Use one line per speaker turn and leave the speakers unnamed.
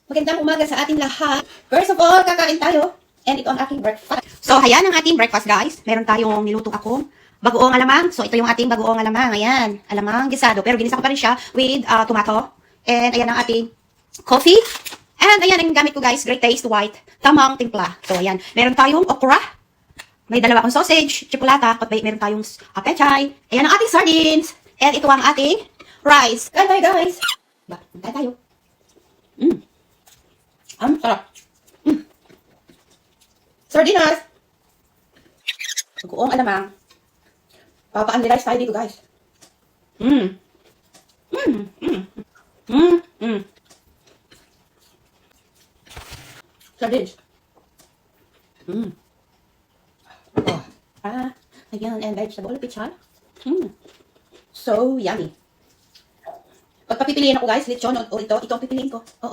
Magandang umaga sa ating lahat. First of all, kakain tayo. And ito ang aking breakfast. So, ayan ang ating breakfast, guys. Meron tayong nilutong akong bagoong alamang. So, ito yung ating bagoong alamang. Ayan, alamang gisado. Pero ginisa ko pa rin siya with tomato. And ayan ang ating coffee. And ayan ang gamit ko, guys. Great Taste White. Tamang timpla. So, ayan. Meron tayong okra. May dalawa akong sausage, chocolata. At meron tayong pechay. Ayan ang ating sardines. And ito ang ating rice. Kain tayo, guys. Kain tayo. Ang sarap. Sardinas. Bagoong alamang. Papa-unli-rice tayo dito, guys. Sardines. Ayan, and vegetable pichan. So yummy. Pagpapipiliin ako, guys, lechon o ito ang pipiliin ko. Oo.